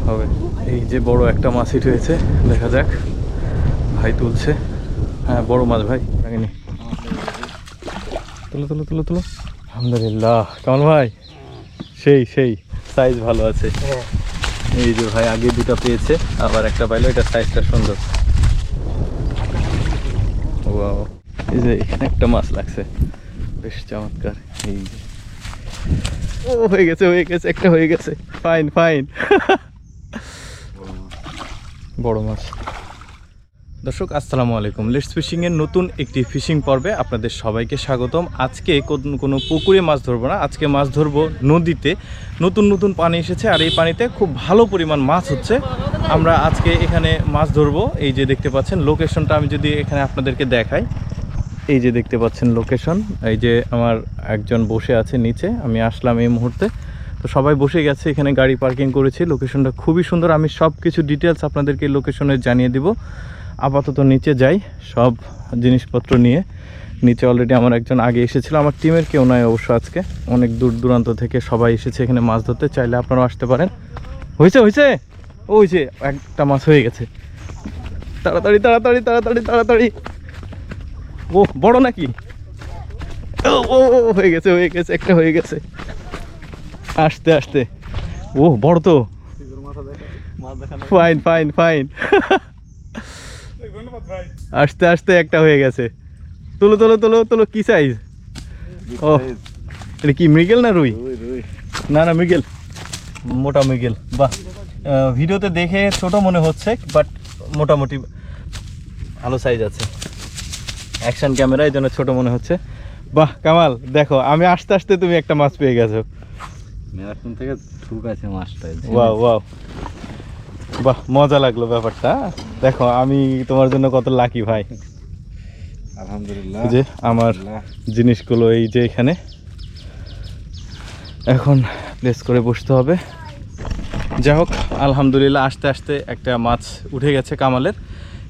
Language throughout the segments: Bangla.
হবে। এই যে বড় একটা মাছ হিট হয়েছে, দেখা যাক। ভাই তুলছে। হ্যাঁ বড় মাছ ভাই, লাগেনি। তুলো তুলো তুলো তুলো। আলহামদুলিল্লাহ কামাল ভাই, সেই সেই সাইজ ভালো আছে। এই যে ভাই আগে দুটো পেয়েছে, আবার একটা পাইলো, এটা সাইজটা সুন্দর। ওয়াও, এই যে এখানে একটা মাছ লাগছে, বেশ চমৎকার। এই যে ও হয়ে গেছে, হয়ে গেছে, একটা হয়ে গেছে। Fine fine. বড় মাছ। দর্শক আসসালামু আলাইকুম, লেটস ফিশিং এর নতুন একটি ফিশিং পর্বে আপনাদের সবাইকে স্বাগতম। আজকে কোনো পুকুরে মাছ ধরবো না, আজকে মাছ ধরবো নদীতে। নতুন নতুন পানি এসেছে আর এই পানিতে খুব ভালো পরিমাণ মাছ হচ্ছে। আমরা আজকে এখানে মাছ ধরবো। এই যে দেখতে পাচ্ছেন লোকেশনটা, আমি যদি এখানে আপনাদেরকে দেখাই, এই যে দেখতে পাচ্ছেন লোকেশন। এই যে আমার একজন বসে আছে নিচে, আমি আসলাম এই মুহূর্তে। তো সবাই বসে গেছে, এখানে গাড়ি পার্কিং করেছি। লোকেশনটা খুবই সুন্দর, আমি সব কিছু ডিটেলস আপনাদেরকে লোকেশনে জানিয়ে দিব। আপাতত নিচে যাই সব জিনিসপত্র নিয়ে। নিচে অলরেডি আমার একজন আগে এসেছিল, আমার টিমের কেউ নয় অবশ্য, আজকে অনেক দূর দূরান্ত থেকে সবাই এসেছে এখানে মাছ ধরতে। চাইলে আপনারাও আসতে পারেন। হয়েছে হয়েছে, ওই যে একটা মাছ হয়ে গেছে। তাড়াতাড়ি তাড়াতাড়ি তাড়াতাড়ি তাড়াতাড়ি। ও বড় নাকি? ও ও হয়ে গেছে, হয়ে গেছে, একটা হয়ে গেছে। আসতে আসতে, ও বড় তো। Fine fine fine. আসতে আসতে একটা হয়ে গেছে। তুলো তুলো তুলো তুলো। কি সাইজ? ও এটা কি মৃগেল না রুই? না না মৃগেল, মোটা মৃগেল। বাহ, ভিডিওতে দেখে ছোট মনে হচ্ছে, বাট মোটামুটি ভালো সাইজ আছে। অ্যাকশন ক্যামেরা, এই জন্য ছোট মনে হচ্ছে। বাহ কামাল, দেখো আমি আস্তে আস্তে তুমি একটা মাছ পেয়ে গেছো। মেরাথন থেকে ঠুক আছে মাছটা। ওয়াও ওয়াও, বাহ মজা লাগলো ব্যাপারটা। দেখো আমি তোমার জন্য কত লাকি ভাই। আলহামদুলিল্লাহ। যে আমার জিনিসগুলো এই যে এখানে, এখন প্লেস করে বসতে হবে। যাই হোক আলহামদুলিল্লাহ, আস্তে আস্তে একটা মাছ উঠে গেছে কামালের।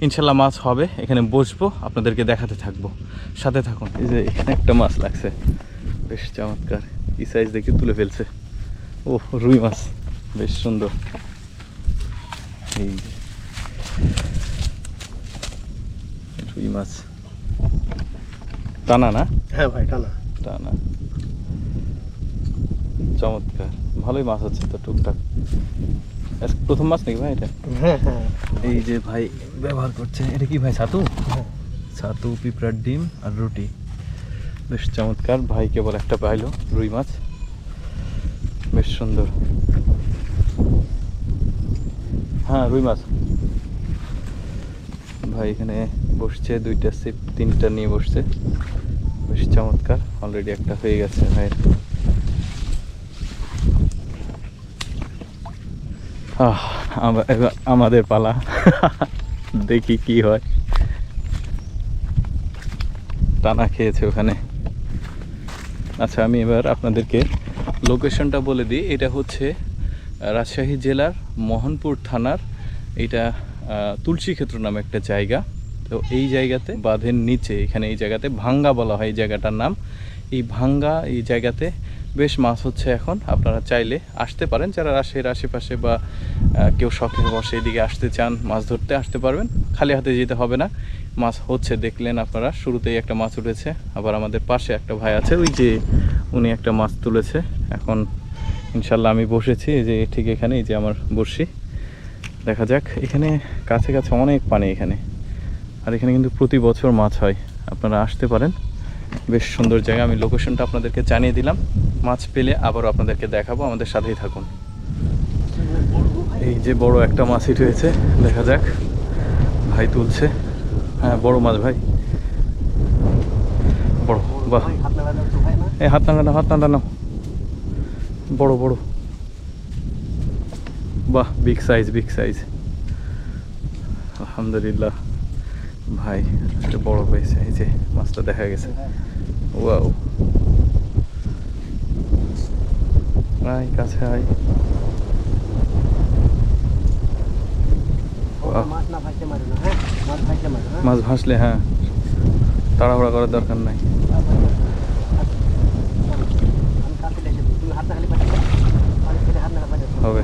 ইনশাল্লাহ মাছ হবে, এখানে বসবো, আপনাদেরকে দেখাতে থাকবো, সাথে থাকুন। এই যে এখানে একটা মাছ লাগছে, বেশ চমৎকার। কি সাইজ দেখে তুলে ফেলছে। ও রুই মাছ, বেশ সুন্দর। এই যে রুই মাছ, টানা না? হ্যাঁ ভাই টানা টানা, চমৎকার। ভালোই মাছ হচ্ছে তো টুকটাক। প্রথম মাছ নাকি ভাই এটা? হ্যাঁ হ্যাঁ। এই যে ভাই ব্যবহার করছে, এটা কি ভাই ছাতু? ছাতু, পিঁপড়ার ডিম আর রুটি, বেশ চমৎকার। ভাই কেবল একটা পাইলো রুই মাছ, বেশ সুন্দর। হ্যাঁ রুই মাছ। ভাই এখানে বসছে, দুইটা সিপ তিনটা নিয়ে বসছে, বেশ চমৎকার। অলরেডি একটা হয়ে গেছে ভাই। আমাদের পালা, দেখি কি হয়। টানা খেয়েছে ওখানে। আচ্ছা আমি এবার আপনাদেরকে লোকেশনটা বলে দিই। এটা হচ্ছে রাজশাহী জেলার মোহনপুর থানার, এটা তুলসী ক্ষেত্র নামে একটা জায়গা। তো এই জায়গাতে বাঁধের নিচে, এখানে এই জায়গাতে ভাঙ্গা বলা হয় এই জায়গাটার নাম। এই ভাঙ্গা এই জায়গাতে বেশ মাছ হচ্ছে এখন। আপনারা চাইলে আসতে পারেন, যারা রাজশাহীর আশেপাশে বা কেউ শখের বসে এদিকে আসতে চান, মাছ ধরতে আসতে পারবেন। খালি হাতে যেতে হবে না, মাছ হচ্ছে দেখলেন আপনারা। শুরুতেই একটা মাছ উঠেছে, আবার আমাদের পাশে একটা ভাই আছে, ওই যে উনি একটা মাছ তুলেছে। এখন ইনশাল্লাহ আমি বসেছি এই যে ঠিক এখানে, এই যে আমার বসি। দেখা যাক, এখানে কাছে কাছে অনেক পানি এখানে, আর এখানে কিন্তু প্রতি বছর মাছ হয়। আপনারা আসতে পারেন, বেশ সুন্দর জায়গা। আমি লোকেশনটা আপনাদেরকে জানিয়ে দিলাম, মাছ পেলে আবারও আপনাদেরকে দেখাবো, আমাদের সাথেই থাকুন। এই যে বড় একটা মাছ হিট হয়েছে, দেখা যাক। ভাই তুলছে। হ্যাঁ বড় মাছ ভাই, বড়। বাহ, এই হাত নাড়ানো, হাত নাড়ানো, বড় বড়। বাহ বিগ সাইজ, বিগ সাইজ। আলহামদুলিল্লাহ ভাই, একটা বড় হয়েছে। এই যে মাছটা দেখা গেছে। ওয়াও, আয় কাছে আয়। মাছ ভাসলে, হ্যাঁ তাড়াহুড়া করার দরকার নাই। হবে।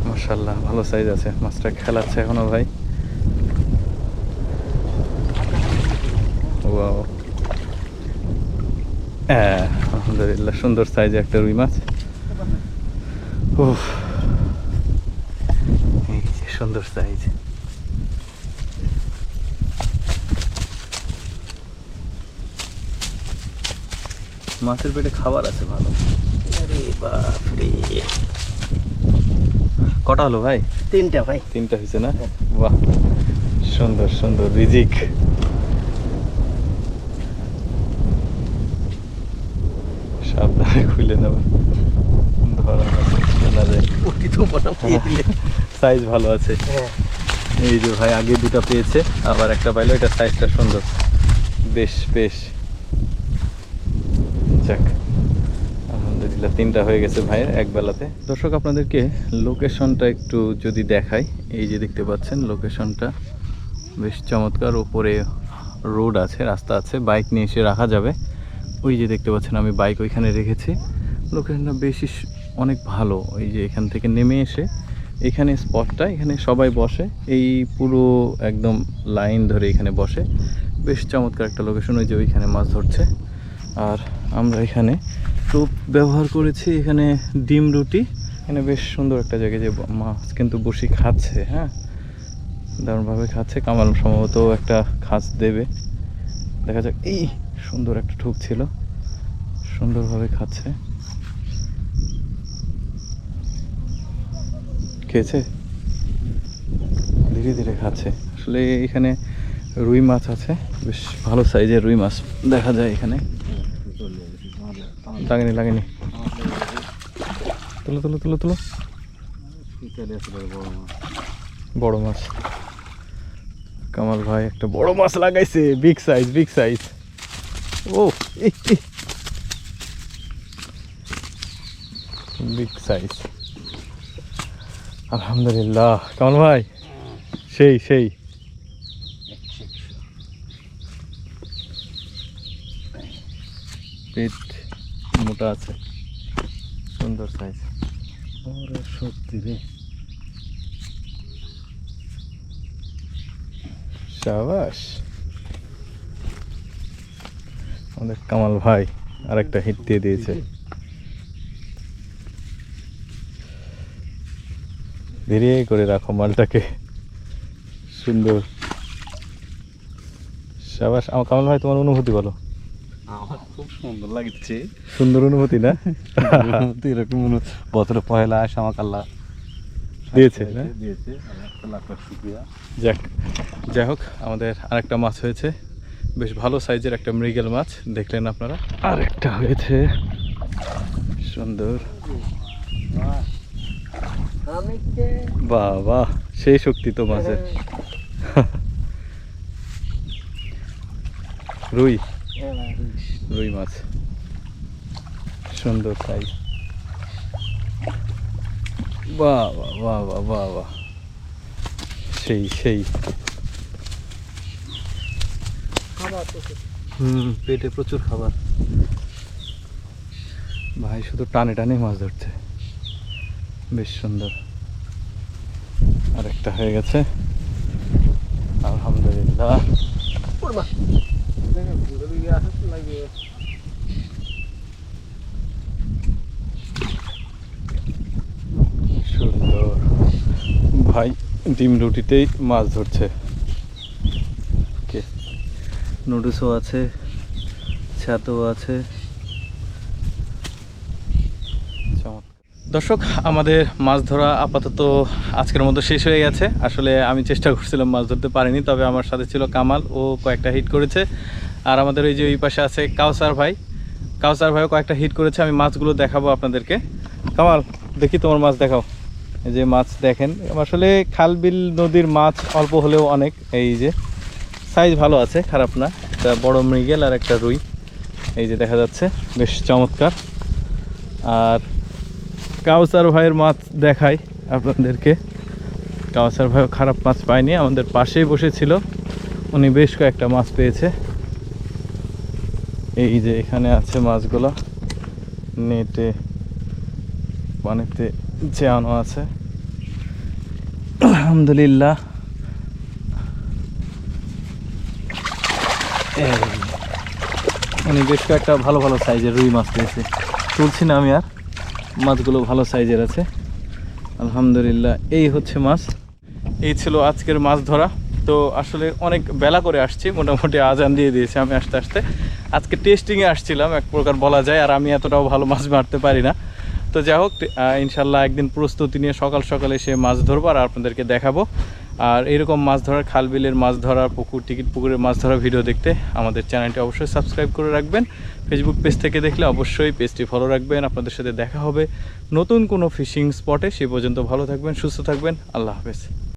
মাশাআল্লাহ ভালো সাইজ আছে, মাছটা খেলাচ্ছে এখনো ভাই। ওয়াও, হ্যাঁ আলহামদুলিল্লাহ সুন্দর সাইজে একটা রুই মাছ। উফ, এই যে সুন্দর সাইজ। মাছের পেটে খাবার আছে ভালো। আরে বাপরে, কটা হলো ভাই? 3টা ভাই। 3টা হয়েছে না? বাহ, সুন্দর সুন্দর রিজিক। সাবধানে খুলে নেবে, ধরা না যায়। সাইজ ভালো আছে। এই যে ভাই আগে দুটো পেয়েছে, আবার একটা পাইলো, এটা সাইজটা সুন্দর, বেশ বেশ। যাক আলহামদুলিল্লাহ 3টা হয়ে গেছে ভাইয়ের এক বেলাতে। দর্শক আপনাদেরকে লোকেশনটা একটু যদি দেখাই, এই যে দেখতে পাচ্ছেন লোকেশনটা বেশ চমৎকার। উপরে রোড আছে, রাস্তা আছে, বাইক নিয়ে এসে রাখা যাবে। ওই যে দেখতে পাচ্ছেন আমি বাইক ওইখানে রেখেছি। লোকেশনটা বেশি অনেক ভালো। ওই যে এখান থেকে নেমে এসে এখানে স্পটটা, এখানে সবাই বসে, এই পুরো একদম লাইন ধরে এখানে বসে। বেশ চমৎকার একটা লোকেশন। ওই যে ওইখানে মাছ ধরছে, আর আমরা এখানে টোপ ব্যবহার করেছি। এখানে ডিম রুটি, এখানে বেশ সুন্দর একটা জায়গায় যে মাছ কিন্তু বসি খাচ্ছে। হ্যাঁ, দারুণভাবে খাচ্ছে। কামাল সম্ভবত একটা খাঁচ দেবে, দেখা যাক। এই সুন্দর একটা ঠুক ছিল, সুন্দরভাবে খাচ্ছে। খেয়েছে, ধীরে ধীরে খাচ্ছে। আসলে এখানে রুই মাছ আছে, বেশ ভালো সাইজের রুই মাছ দেখা যায় এখানে। লাগেনি লাগেনি, তুলো তুলো তুলো তুলো। বড় মাছ, কামাল ভাই একটা বড় মাছ লাগাইছে, বিগ সাইজ বিগ সাইজ। ও বিগ সাইজ, আলহামদুলিল্লাহ। কামাল ভাই সেই সেই। পেট মোটা আছে, সুন্দর সাইজ। সত্যি রে, শাবাশ আমাদের কামাল ভাই আরেকটা হিট দিয়ে দিয়েছে। ধীরে করে রাখো মালটাকে, সুন্দর। শাবাশ আমার কামাল ভাই, তোমার অনুভূতি বলো। আমার খুব সুন্দর লাগছে। সুন্দর অনুভূতি না? এরকম বছরে পয়লা আসে আমাকে আল্লাহ দিয়েছে না? দিয়েছে, লাখ লাখ শুকরিয়া। যাক, যাই হোক আমাদের আরেকটা মাছ হয়েছে, বেশ ভালো সাইজের একটা মৃগেল মাছ, দেখলেন আপনারা। আরেকটা হয়েছে সুন্দর। বাহ বাহ, সেই শক্তি তো মাছের। রুই, রুই মাছ সুন্দর সাইজ। বাহ বাহ বাহ বাহ বাহ বাহ, সেই সেই। পেটে প্রচুর খাবার। ভাই শুধু টানে টানে মাছ ধরছে, বেশ সুন্দর। আরেকটা হয়ে গেছে আলহামদুলিল্লাহ। সুন্দর ভাই, ডিম রুটিতেই মাছ ধরছে। নুডলসও আছে, ছাতও আছে। দর্শক আমাদের মাছ ধরা আপাতত আজকের মতো শেষ হয়ে গেছে। আসলে আমি চেষ্টা করছিলাম, মাছ ধরতে পারিনি, তবে আমার সাথে ছিল কামাল, ও কয়েকটা হিট করেছে। আর আমাদের ওই যে ওই পাশে আছে কাউসার ভাই, কাউসার ভাইও কয়েকটা হিট করেছে। আমি মাছগুলো দেখাবো আপনাদেরকে। কামাল দেখি তোমার মাছ দেখাও। এই যে মাছ দেখেন, আসলে খাল বিল নদীর মাছ অল্প হলেও অনেক। এই যে সাইজ ভালো আছে, খারাপ না। একটা বড় মৃগেল আর একটা রুই, এই যে দেখা যাচ্ছে, বেশ চমৎকার। আর কাউসার ভাইয়ের মাছ দেখাই আপনাদেরকে। কাউসার ভাইও খারাপ মাছ পায়নি, আমাদের পাশেই বসেছিল, উনি বেশ কয়েকটা মাছ পেয়েছে। এই যে এখানে আছে মাছগুলো, নেটে পানিতে জ্যানো আছে আলহামদুলিল্লাহ। মানে বেশ কয়েকটা ভালো ভালো সাইজের রুই মাছ পেয়েছি, তুলছি না আমি আর, মাছগুলো ভালো সাইজের আছে আলহামদুলিল্লাহ। এই হচ্ছে মাছ, এই ছিল আজকের মাছ ধরা। তো আসলে অনেক বেলা করে আসছি, মোটামুটি আজান দিয়ে দিয়েছে আমি আসতে আসতে। আজকে টেস্টিংয়ে আসছিলাম এক প্রকার বলা যায়, আর আমি এতটাও ভালো মাছ মারতে পারি না। তো যাই হোক, ইনশাল্লাহ একদিন প্রস্তুতি নিয়ে সকাল সকালে এসে মাছ ধরবো আর আপনাদেরকে দেখাবো। আর এরকম মাছ ধরার, খাল বিলের মাছ ধরার, পুকুরের মাছ ধরার ভিডিও দেখতে আমাদের চ্যানেলটি অবশ্যই সাবস্ক্রাইব করে রাখবেন। ফেসবুক পেজ থেকে দেখলে অবশ্যই পেজটি ফলো রাখবেন। আপনাদের সাথে দেখা হবে নতুন কোনো ফিশিং স্পটে। সে পর্যন্ত ভালো থাকবেন, সুস্থ থাকবেন। আল্লাহ হাফেজ।